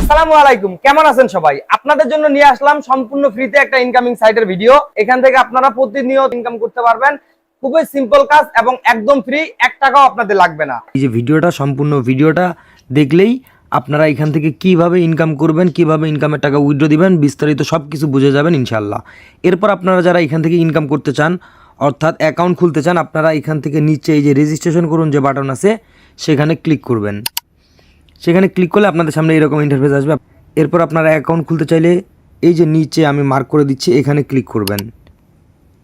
আসসালামু আলাইকুম, কেমন আছেন সবাই? আপনাদের জন্য নিয়ে আসলাম সম্পূর্ণ ফ্রিতে একটা ইনকামিং সাইটের ভিডিও। এখান থেকে আপনারা প্রতিনিয়ত ইনকাম করতে পারবেন। খুবই সিম্পল কাজ এবং একদম ফ্রি, 1 টাকাও আপনাদের লাগবে না। এই যে সম্পূর্ণ ভিডিওটা দেখলেই আপনারা এখান থেকে কিভাবে ইনকাম করবেন, কিভাবে ইনকামের টাকা উইথড্র দিবেন, বিস্তারিত সব কিছু বুঝে যাবেন ইনশাল্লাহ। এরপর আপনারা যারা এখান থেকে ইনকাম করতে চান, অর্থাৎ অ্যাকাউন্ট খুলতে চান, আপনারা এখান থেকে নিচে এই যে রেজিস্ট্রেশন করুন যে বাটন আছে সেখানে ক্লিক করবেন। সেখানে ক্লিক করলে আপনাদের সামনে এরকম ইন্টারফেস আসবে। এরপর আপনারা অ্যাকাউন্ট খুলতে চাইলে এই যে নিচে আমি মার্ক করে দিচ্ছি এখানে ক্লিক করবেন।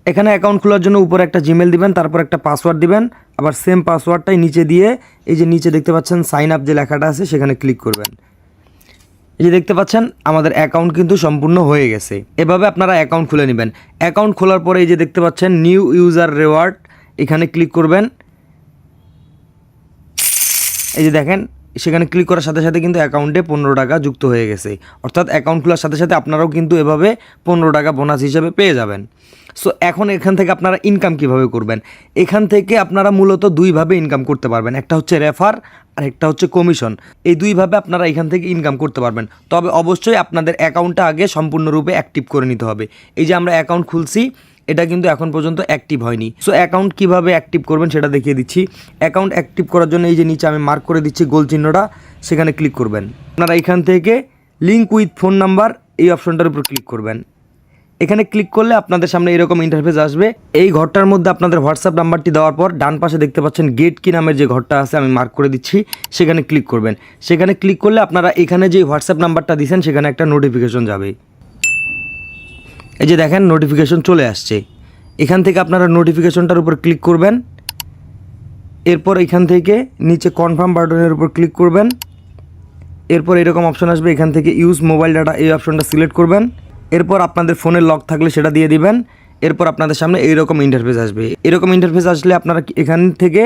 এখানে অ্যাকাউন্ট খোলার জন্য উপরে একটা জিমেল দিবেন, তারপর একটা পাসওয়ার্ড দিবেন, আবার সেম পাসওয়ার্ডটাই নিচে দিয়ে এই যে নিচে দেখতে পাচ্ছেন সাইন আপ যে লেখাটা আছে সেখানে ক্লিক করবেন। এই যে দেখতে পাচ্ছেন আমাদের অ্যাকাউন্ট কিন্তু সম্পূর্ণ হয়ে গেছে। এভাবে আপনারা অ্যাকাউন্ট খুলে নেবেন। অ্যাকাউন্ট খোলার পরে এই যে দেখতে পাচ্ছেন নিউ ইউজার রিওয়ার্ড, এখানে ক্লিক করবেন। এই যে দেখেন সেখানে ক্লিক করার সাথে সাথে কিন্তু অ্যাকাউন্টে 15 টাকা যুক্ত হয়ে গেছে। অর্থাৎ অ্যাকাউন্ট খোলার সাথে সাথে আপনারাও কিন্তু এভাবে 15 টাকা বোনাস হিসেবে পেয়ে যাবেন। সো এখন এখান থেকে আপনারা ইনকাম কিভাবে করবেন? এখান থেকে আপনারা মূলত দুইভাবে ইনকাম করতে পারবেন। একটা হচ্ছে রেফার আর একটা হচ্ছে কমিশন। এই দুইভাবে আপনারা এখান থেকে ইনকাম করতে পারবেন। তবে অবশ্যই আপনাদের অ্যাকাউন্টটা আগে সম্পূর্ণরূপে অ্যাক্টিভ করে নিতে হবে। এই যে আমরা অ্যাকাউন্ট খুলছি, এটা কিন্তু এখন পর্যন্ত অ্যাক্টিভ হয়নি। সো অ্যাকাউন্ট কিভাবে অ্যাক্টিভ করবেন সেটা দেখিয়ে দিচ্ছি। অ্যাকাউন্ট অ্যাক্টিভ করার জন্য এই যে নিচে আমি মার্ক করে দিচ্ছি গোল চিহ্নটা, সেখানে ক্লিক করবেন। আপনারা এখান থেকে লিঙ্ক উইথ ফোন নাম্বার এই অপশনটার উপর ক্লিক করবেন। এখানে ক্লিক করলে আপনাদের সামনে এরকম ইন্টারফেস আসবে। এই ঘরটার মধ্যে আপনাদের হোয়াটসঅ্যাপ নাম্বারটি দেওয়ার পর ডান পাশে দেখতে পাচ্ছেন গেট কি নামের যে ঘরটা আছে আমি মার্ক করে দিচ্ছি, সেখানে ক্লিক করবেন। সেখানে ক্লিক করলে আপনারা এখানে যে হোয়াটসঅ্যাপ নাম্বারটা দিয়েছেন সেখানে একটা নোটিফিকেশন যাবে। এই যে দেখেন নোটিফিকেশন চলে আসছে। এখান থেকে আপনারা নোটিফিকেশনটার উপর ক্লিক করবেন। এরপর এখান থেকে নিচে কনফার্ম বাটনের উপর ক্লিক করবেন। এরপর এরকম অপশন আসবে, এখান থেকে ইউজ মোবাইল ডাটা এই অপশনটা সিলেক্ট করবেন। এরপর আপনাদের ফোনের লক থাকলে সেটা দিয়ে দিবেন। এরপর আপনাদের সামনে এইরকম ইন্টারফেস আসবে। এরকম ইন্টারফেস আসলে আপনারা এখান থেকে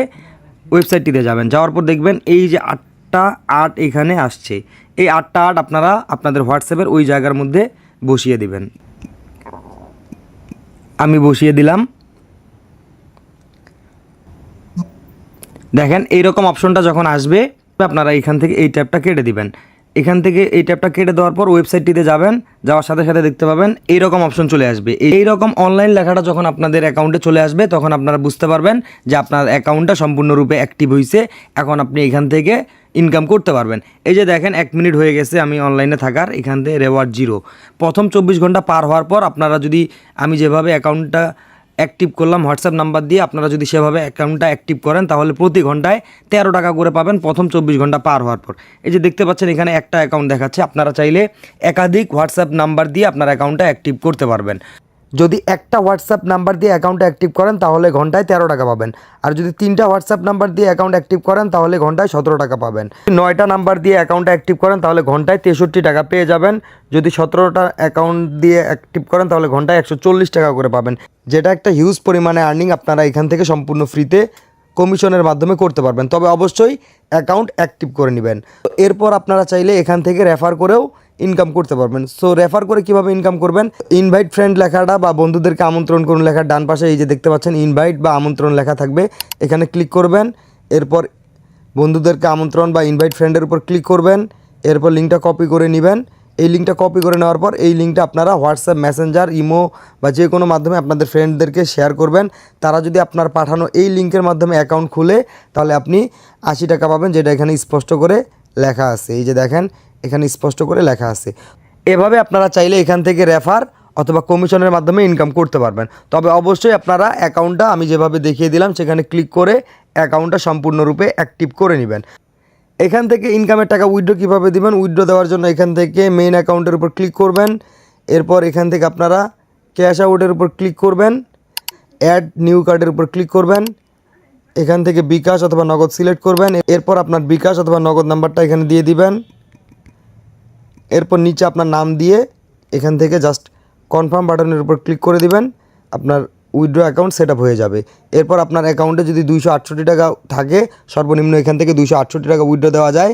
ওয়েবসাইটটিতে যাবেন। যাওয়ার পর দেখবেন এই যে 8টা 8 এখানে আসছে। এই 8টা 8 আপনারা আপনাদের হোয়াটসঅ্যাপের ওই জায়গার মধ্যে বসিয়ে দিবেন। আমি বসিয়ে দিলাম। দেখেন এইরকম অপশনটা যখন আসবে আপনারা এখান থেকে এই ট্যাবটা কেটে দিবেন। এখান থেকে এই ট্যাবটা কেটে দেওয়ার পর ওয়েবসাইটটিতে যাবেন। যাওয়ার সাথে সাথে দেখতে পাবেন এইরকম অপশন চলে আসবে। এইরকম অনলাইন লেখাটা যখন আপনাদের অ্যাকাউন্টে চলে আসবে তখন আপনারা বুঝতে পারবেন যে আপনার অ্যাকাউন্টটা সম্পূর্ণরূপে অ্যাক্টিভ হয়েছে। এখন আপনি এখান থেকে ইনকাম করতে পারবেন। এই যে দেখেন 1 মিনিট হয়ে গেছে আমি অনলাইনে থাকার, এখান থেকে রেওয়ার্ড 0। প্রথম 24 ঘন্টা পার হওয়ার পর আপনারা যদি আমি যেভাবে অ্যাকাউন্টটা অ্যাক্টিভ করলাম হোয়াটসঅ্যাপ নাম্বার দিয়ে, আপনারা যদি সেভাবে অ্যাকাউন্টটা অ্যাক্টিভ করেন তাহলে প্রতি ঘন্টায় 13 টাকা করে পাবেন প্রথম 24 ঘন্টা পার হওয়ার পর। এই যে দেখতে পাচ্ছেন এখানে একটা অ্যাকাউন্ট দেখাচ্ছে। আপনারা চাইলে একাধিক হোয়াটসঅ্যাপ নাম্বার দিয়ে আপনার অ্যাকাউন্টটা অ্যাক্টিভ করতে পারবেন। যদি একটা হোয়াটসঅ্যাপ নাম্বার দিয়ে অ্যাকাউন্টটা অ্যাক্টিভ করেন তাহলে ঘন্টায় 13 টাকা পাবেন। আর যদি 3টা হোয়াটসঅ্যাপ নাম্বার দিয়ে অ্যাকাউন্ট অ্যাক্টিভ করেন তাহলে ঘন্টায় 17 টাকা পাবেন। 9টা নাম্বার দিয়ে অ্যাকাউন্টটা অ্যাক্টিভ করেন তাহলে ঘন্টায় 63 টাকা পেয়ে যাবেন। যদি 17টা অ্যাকাউন্ট দিয়ে অ্যাক্টিভ করেন তাহলে ঘন্টায় 140 টাকা করে পাবেন, যেটা একটা হিউজ পরিমাণে আর্নিং আপনারা এখান থেকে সম্পূর্ণ ফ্রিতে কমিশনের মাধ্যমে করতে পারবেন। তবে অবশ্যই অ্যাকাউন্ট অ্যাক্টিভ করে নেবেন। এরপর আপনারা চাইলে এখান থেকে রেফার করেও ইনকাম করতে পারবেন। সো রেফার করে কিভাবে ইনকাম করবেন? ইনভাইট ফ্রেন্ড লেখাটা বা বন্ধুদেরকে আমন্ত্রণ করুন লেখার ডান পাশে এই যে দেখতে পাচ্ছেন ইনভাইট বা আমন্ত্রণ লেখা থাকবে, এখানে ক্লিক করবেন। এরপর বন্ধুদেরকে আমন্ত্রণ বা ইনভাইট ফ্রেন্ডের উপর ক্লিক করবেন। এরপর লিঙ্কটা কপি করে নেবেন। এই লিঙ্কটা কপি করে নেওয়ার পর এই লিঙ্কটা আপনারা হোয়াটসঅ্যাপ, মেসেঞ্জার, ইমো বা যে কোনো মাধ্যমে আপনাদের ফ্রেন্ডদেরকে শেয়ার করবেন। তারা যদি আপনার পাঠানো এই লিঙ্কের মাধ্যমে অ্যাকাউন্ট খুলে তাহলে আপনি 80 টাকা পাবেন, যেটা এখানে স্পষ্ট করে লেখা আছে। এই যে দেখেন এখানে স্পষ্ট করে লেখা আছে। এভাবে আপনারা চাইলে এখান থেকে রেফার অথবা কমিশনের মাধ্যমে ইনকাম করতে পারবেন। তবে অবশ্যই আপনারা অ্যাকাউন্টটা আমি যেভাবে দেখিয়ে দিলাম সেখানে ক্লিক করে অ্যাকাউন্টটা সম্পূর্ণরূপে অ্যাক্টিভ করে নেবেন। এখান থেকে ইনকামের টাকা উইথড্র কীভাবে দিবেন? উইথড্র দেওয়ার জন্য এখান থেকে মেইন অ্যাকাউন্টের উপর ক্লিক করবেন। এরপর এখান থেকে আপনারা ক্যাশ আউটের উপর ক্লিক করবেন। অ্যাড নিউ কার্ডের উপর ক্লিক করবেন। এখান থেকে বিকাশ অথবা নগদ সিলেক্ট করবেন। এরপর আপনার বিকাশ অথবা নগদ নাম্বারটা এখানে দিয়ে দিবেন। এরপর নিচে আপনার নাম দিয়ে এখান থেকে জাস্ট কনফার্ম বাটনের উপর ক্লিক করে দিবেন। আপনার উইথড্র অ্যাকাউন্ট সেট আপ হয়ে যাবে। এরপর আপনার অ্যাকাউন্টে যদি 268 টাকা থাকে, সর্বনিম্ন এখান থেকে 268 টাকা উইথড্র দেওয়া যায়।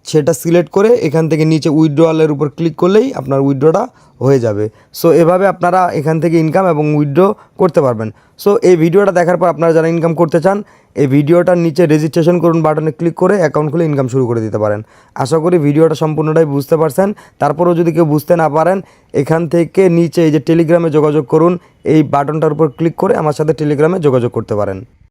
সেটা সিলেক্ট করে এখান থেকে নিচে উইথড্রয়ালের উপর ক্লিক করলেই আপনার উইথড্রটা হয়ে যাবে। সো এভাবে আপনারা এখান থেকে ইনকাম এবং উইথড্র করতে পারবেন। সো এই ভিডিওটা দেখার পর আপনারা যারা ইনকাম করতে চান এই ভিডিওটার নিচে রেজিস্ট্রেশন করুন বাটনে ক্লিক করে অ্যাকাউন্ট খুলে ইনকাম শুরু করে দিতে পারেন। আশা করি ভিডিওটা সম্পূর্ণটাই বুঝতে পারছেন। তারপরেও যদি কেউ বুঝতে না পারেন এখান থেকে নিচে এই যে টেলিগ্রামে যোগাযোগ করুন, এই বাটনটার উপর ক্লিক করে আমার সাথে টেলিগ্রামে যোগাযোগ করতে পারেন।